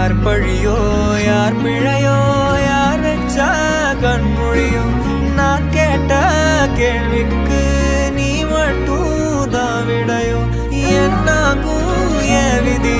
யார் பழியோ யார் பிழையோ யார் வச்சா கண்மொழியோ நான் கேட்ட கேள்விக்கு நீ மட்டும் தான் விடையோ என்னாகும் என் விதி